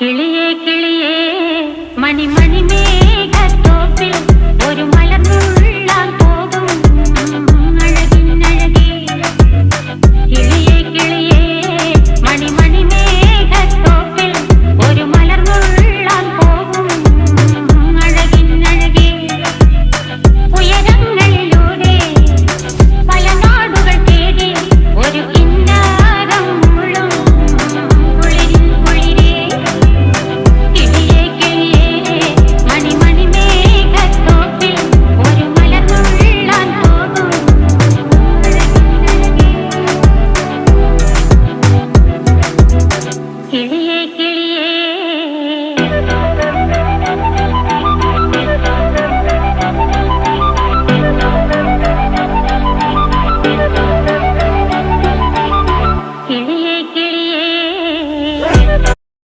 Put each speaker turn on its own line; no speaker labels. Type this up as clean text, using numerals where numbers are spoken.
കിളിയേ കിളിയേ മണിമണി മേഘത്തോപ്പിൽ ഒരു മലർന്നുള്ളാൻ പോകും അഴകിനഴകേ. കിളിയേ കിളിയേ മണിമണി മേഘത്തോപ്പിൽ ഒരു മലർന്നുള്ളാൻ പോകും അഴകിനഴകേ. ഉയരങ്ങളിലൂടെ പല നാടുകൾ തേടി ഒരു കിന്നാരം മുള്ളും കുളിരിൻ കുളിരേ. കിളിയേ കിളിയേ മണിമണി മേഘത്തോപ്പിൽ ഒരു മലർന്നുള്ളാൻ പോകും അഴകിനഴകേ. കിളിയേ